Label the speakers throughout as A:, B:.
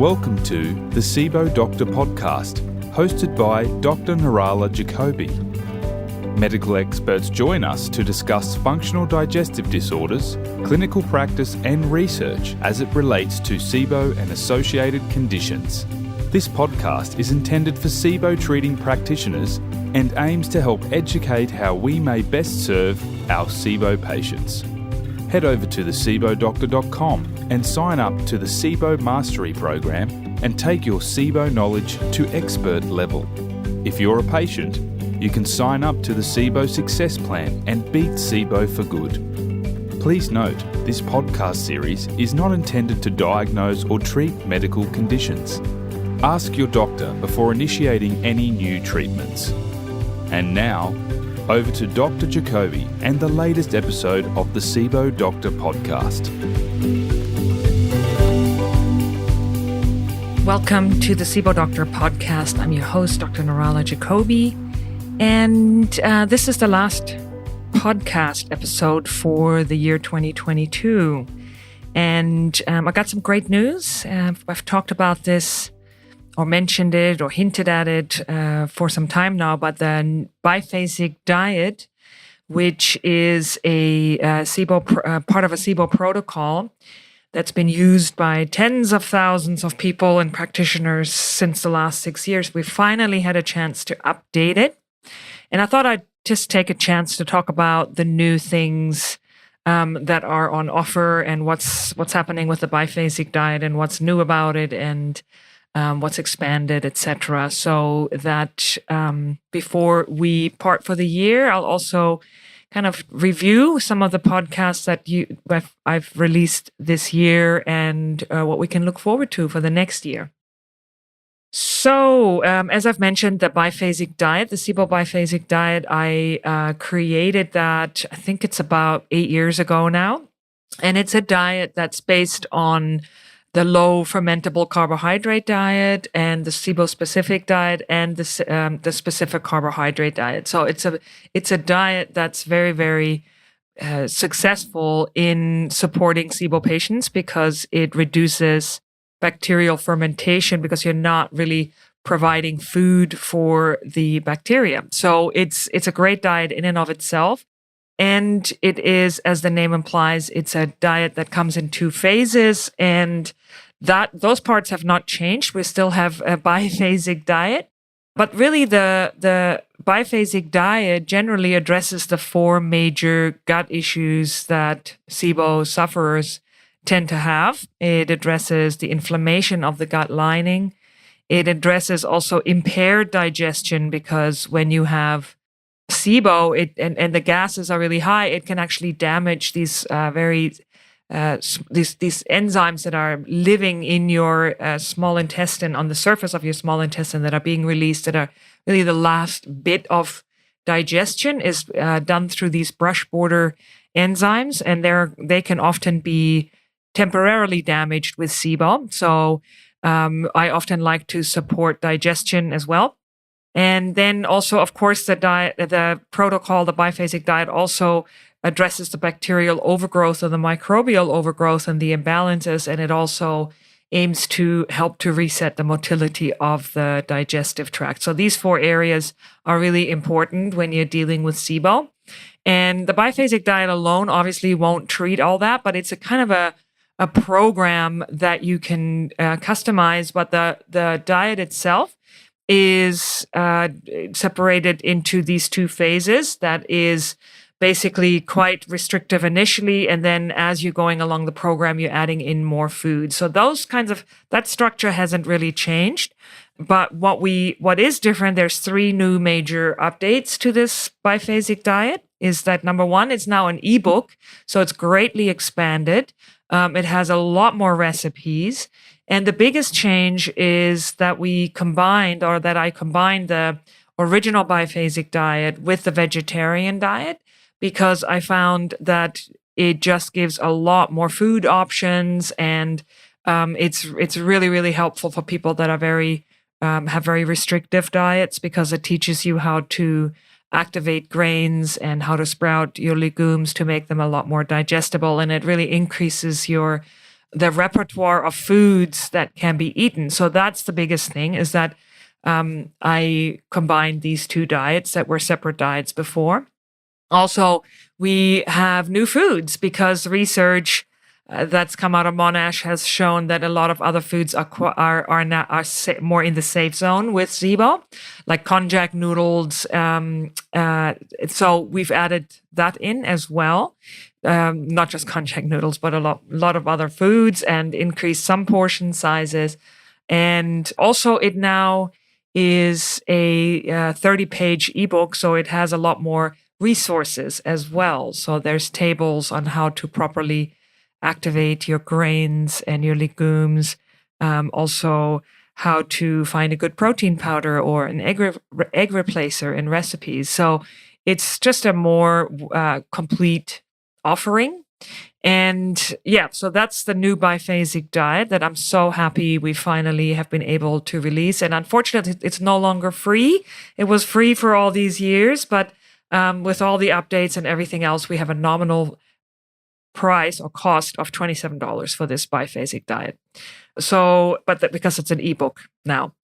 A: Welcome to the Sibo Doctor Podcast, hosted by Dr. Nirala Jacobi. Medical experts join us to discuss functional digestive disorders, clinical practice and research as it relates to Sibo and associated conditions. This podcast is intended for Sibo treating practitioners and aims to help educate how we may best serve our Sibo patients. Head over to thesibodoctor.com and sign up to the Sibo Mastery Program and take your Sibo knowledge to expert level. If you're a patient, you can sign up to the Sibo Success Plan and beat Sibo for good. Please note, this podcast series is not intended to diagnose or treat medical conditions. Ask your doctor before initiating any new treatments. And now, over to Dr. Jacobi and the latest episode of the Sibo Doctor Podcast.
B: Welcome to the Sibo Doctor Podcast. I'm your host, Dr. Nirala Jacobi, and this is the last podcast episode for the year 2022. And I got some great news. I've talked about this or mentioned it or hinted at it for some time now, but the Bi-Phasic Diet, which is a Sibo part of a Sibo protocol that's been used by tens of thousands of people and practitioners since the last 6 years. We finally had a chance to update it. And I thought I'd just take a chance to talk about the new things that are on offer and what's happening with the Bi-Phasic Diet and what's new about it and what's expanded, etc. So that before we part for the year, I'll also kind of review some of the podcasts that I've released this year and what we can look forward to for the next year. So, as I've mentioned, the Bi-Phasic Diet, the Sibo Bi-Phasic Diet, I created that, I think it's about 8 years ago now. And it's a diet that's based on the low fermentable carbohydrate diet and the Sibo specific diet and the specific carbohydrate diet. So it's a diet that's very, very successful in supporting Sibo patients because it reduces bacterial fermentation because you're not really providing food for the bacteria. So it's a great diet in and of itself. And it is, as the name implies, it's a diet that comes in 2 phases, and those parts have not changed. We still have a biphasic diet, but really the biphasic diet generally addresses the 4 major gut issues that Sibo sufferers tend to have. It addresses the inflammation of the gut lining. It addresses also impaired digestion because when you have Sibo, and the gases are really high, it can actually damage these these enzymes that are living in your small intestine, on the surface of your small intestine, that are being released, that are really the last bit of digestion is done through these brush border enzymes, and they can often be temporarily damaged with Sibo. So I often like to support digestion as well. And then also, of course, the protocol, the biphasic diet, also addresses the bacterial overgrowth or the microbial overgrowth and the imbalances, and it also aims to help to reset the motility of the digestive tract. So these 4 areas are really important when you're dealing with Sibo. And the biphasic diet alone obviously won't treat all that, but it's a kind of a program that you can customize. But the diet itself is separated into these 2 phases. That is basically quite restrictive initially, and then as you're going along the program, you're adding in more food. So that structure hasn't really changed. But what is different, there's 3 new major updates to this biphasic diet, is that number 1, it's now an ebook, so it's greatly expanded. It has a lot more recipes. And the biggest change is that I combined the original biphasic diet with the vegetarian diet, because I found that it just gives a lot more food options, and it's really, really helpful for people that are have very restrictive diets, because it teaches you how to activate grains and how to sprout your legumes to make them a lot more digestible. And it really increases your the repertoire of foods that can be eaten. So that's the biggest thing, is that I combined these two diets that were separate diets before. Also, we have new foods because research that's come out of Monash has shown that a lot of other foods are more in the safe zone with Sibo, like konjac noodles. So we've added that in as well. Not just konjac noodles, but a lot of other foods, and increased some portion sizes. And also it now is a 30-page ebook, so it has a lot more resources as well. So there's tables on how to properly activate your grains and your legumes. Also how to find a good protein powder or an egg replacer in recipes. So it's just a more complete offering. And yeah, so that's the new Bi-Phasic Diet that I'm so happy we finally have been able to release. And unfortunately, it's no longer free. It was free for all these years, but with all the updates and everything else, we have a nominal price or cost of $27 for this Bi-Phasic Diet. So, because it's an ebook now.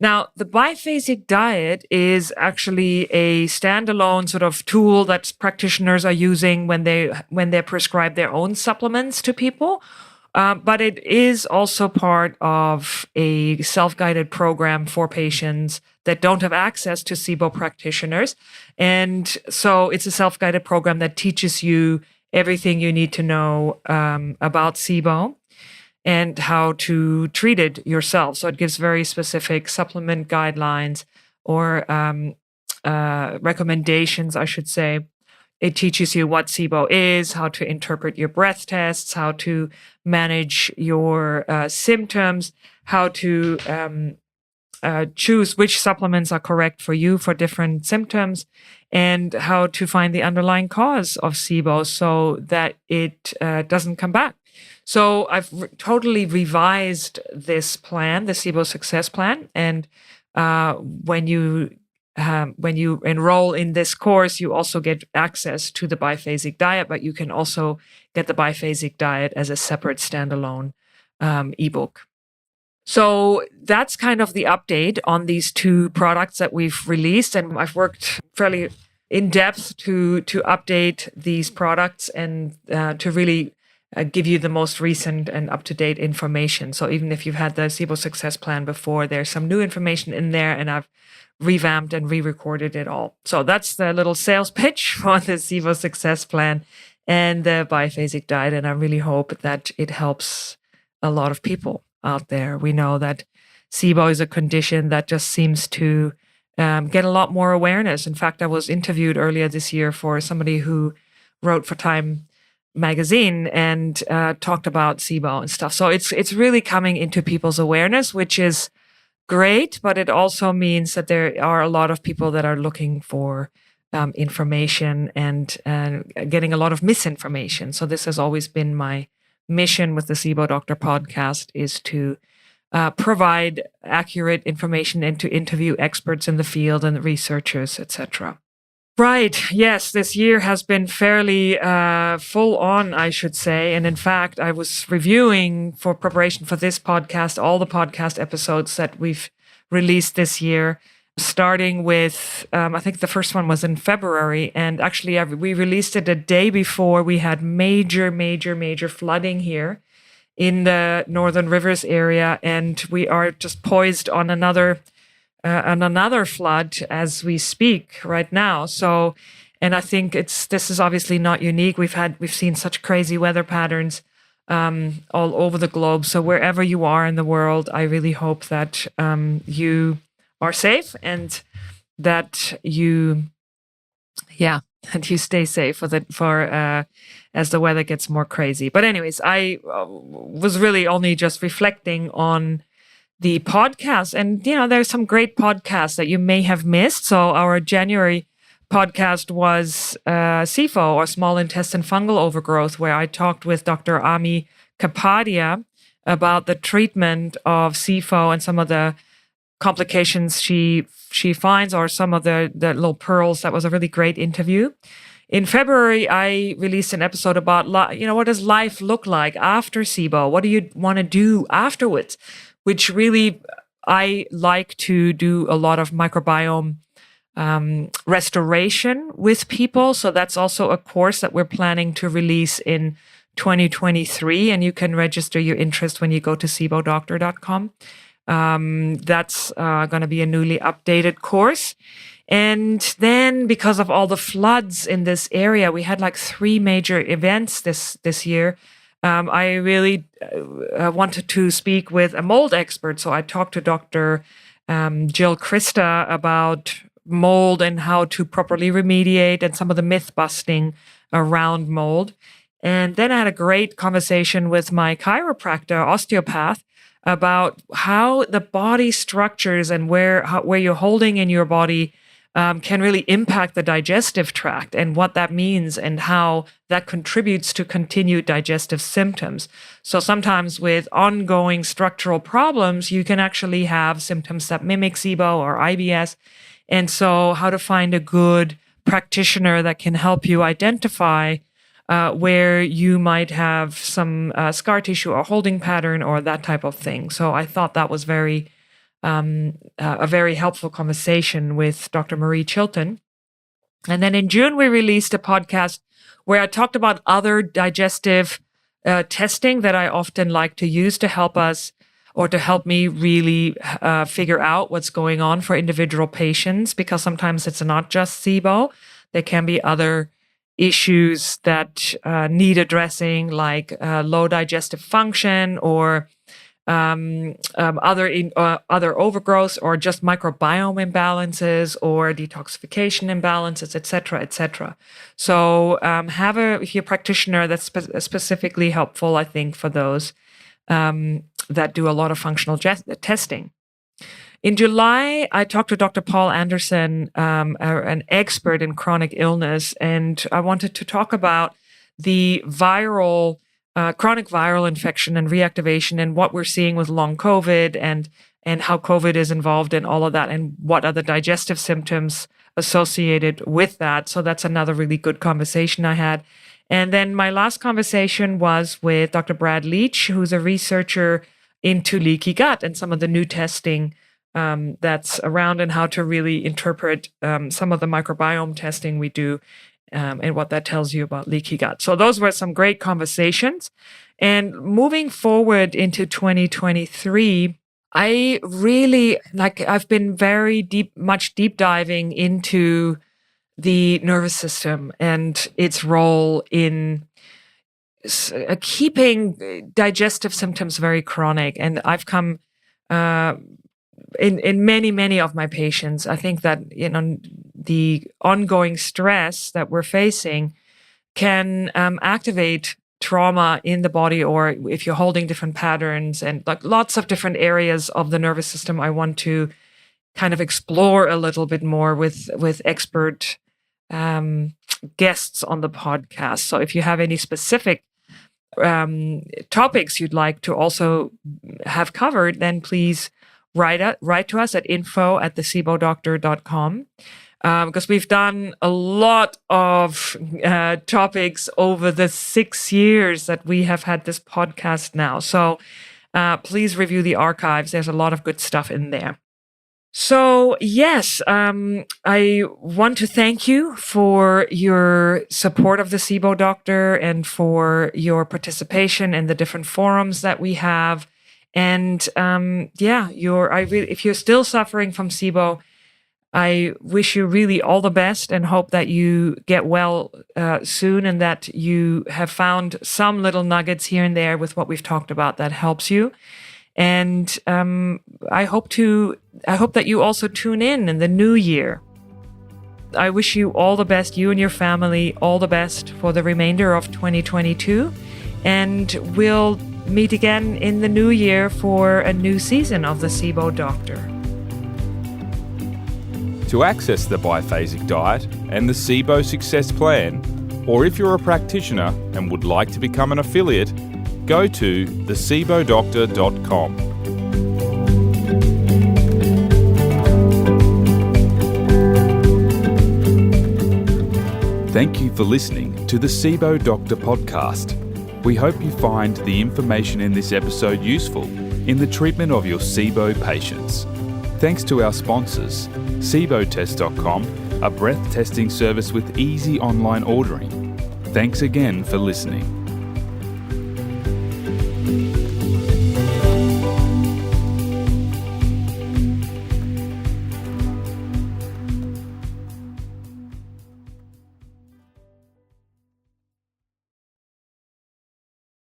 B: Now, the Bi-Phasic Diet is actually a standalone sort of tool that practitioners are using when they prescribe their own supplements to people. But it is also part of a self-guided program for patients that don't have access to Sibo practitioners. And so it's a self-guided program that teaches you everything you need to know about Sibo and how to treat it yourself. So it gives very specific supplement guidelines or recommendations, I should say. It teaches you what Sibo is, how to interpret your breath tests, how to manage your symptoms, how to choose which supplements are correct for you for different symptoms, and how to find the underlying cause of Sibo so that it doesn't come back. So I've totally revised this plan, the Sibo Success Plan, and when you enroll in this course, you also get access to the Bi-Phasic Diet, but you can also get the Bi-Phasic Diet as a separate standalone ebook. So that's kind of the update on these two products that we've released. And I've worked fairly in depth to update these products and to really give you the most recent and up-to-date information. So even if you've had the Sibo Success Plan before, there's some new information in there, and I've revamped and re-recorded it all. So that's the little sales pitch for the Sibo Success Plan and the Bi-Phasic Diet. And I really hope that it helps a lot of people out there. We know that Sibo is a condition that just seems to get a lot more awareness. In fact, I was interviewed earlier this year for somebody who wrote for Time magazine and talked about Sibo and stuff. So it's really coming into people's awareness, which is great, but it also means that there are a lot of people that are looking for information and getting a lot of misinformation. So this has always been my mission with the Sibo Doctor podcast, is to provide accurate information and to interview experts in the field and researchers, etc. Right. Yes, this year has been fairly full on, I should say. And in fact, I was reviewing for preparation for this podcast, all the podcast episodes that we've released this year, starting with, I think the first one was in February. And actually, we released it a day before we had major flooding here in the Northern Rivers area. And we are just poised on another flood as we speak right now. So, and I think this is obviously not unique. We've seen such crazy weather patterns all over the globe. So wherever you are in the world, I really hope that you are safe and that you stay safe for as the weather gets more crazy. But anyways, I was really only just reflecting on the podcast. And, there's some great podcasts that you may have missed. So our January podcast was SIFO, or small intestine fungal overgrowth, where I talked with Dr. Ami Kapadia about the treatment of SIFO and some of the complications she finds, or some of the little pearls. That was a really great interview. In February, I released an episode about, what does life look like after Sibo? What do you want to do afterwards? Which really, I like to do a lot of microbiome restoration with people. So that's also a course that we're planning to release in 2023. And you can register your interest when you go to SiboDoctor.com. That's going to be a newly updated course. And then because of all the floods in this area, we had like 3 major events this year. I really wanted to speak with a mold expert. So I talked to Dr. Jill Christa about mold and how to properly remediate and some of the myth busting around mold. And then I had a great conversation with my chiropractor, osteopath, about how the body structures and where you're holding in your body can really impact the digestive tract and what that means and how that contributes to continued digestive symptoms. So sometimes with ongoing structural problems, you can actually have symptoms that mimic SIBO or IBS. And so how to find a good practitioner that can help you identify where you might have some scar tissue or holding pattern or that type of thing. So I thought that was a very helpful conversation with Dr. Marie Chilton. And then in June, we released a podcast where I talked about other digestive testing that I often like to use to help us or to help me really figure out what's going on for individual patients, because sometimes it's not just SIBO. There can be other issues that need addressing, like low digestive function or other overgrowth, or just microbiome imbalances or detoxification imbalances, et cetera, et cetera. So if you're a practitioner, that's specifically helpful, I think, for those that do a lot of functional testing. In July, I talked to Dr. Paul Anderson, an expert in chronic illness, and I wanted to talk about the chronic viral infection and reactivation and what we're seeing with long COVID and how COVID is involved in all of that and what are the digestive symptoms associated with that. So that's another really good conversation I had. And then my last conversation was with Dr. Brad Leach, who's a researcher into leaky gut and some of the new testing that's around and how to really interpret some of the microbiome testing we do and what that tells you about leaky gut. So those were some great conversations. And moving forward into 2023, I really I've been very deep diving into the nervous system and its role in keeping digestive symptoms very chronic. And I've come in many of my patients, I think that the ongoing stress that we're facing can activate trauma in the body, or if you're holding different patterns and lots of different areas of the nervous system, I want to kind of explore a little bit more with expert guests on the podcast. So if you have any specific topics you'd like to also have covered, then please write to us at info@thesibodoctor.com. Because we've done a lot of topics over the 6 years that we have had this podcast now. So please review the archives. There's a lot of good stuff in there. So yes, I want to thank you for your support of the Sibo Doctor and for your participation in the different forums that we have. And if you're still suffering from SIBO, I wish you really all the best and hope that you get well soon and that you have found some little nuggets here and there with what we've talked about that helps you. And I hope that you also tune in the new year. I wish you all the best, you and your family, all the best for the remainder of 2022. And we'll meet again in the new year for a new season of the Sibo Doctor.
A: To access the Bi-Phasic Diet and the Sibo Success Plan, or if you're a practitioner and would like to become an affiliate, go to thesibodoctor.com. Thank you for listening to the Sibo Doctor podcast. We hope you find the information in this episode useful in the treatment of your Sibo patients. Thanks to our sponsors, SiboTest.com, a breath testing service with easy online ordering. Thanks again for listening.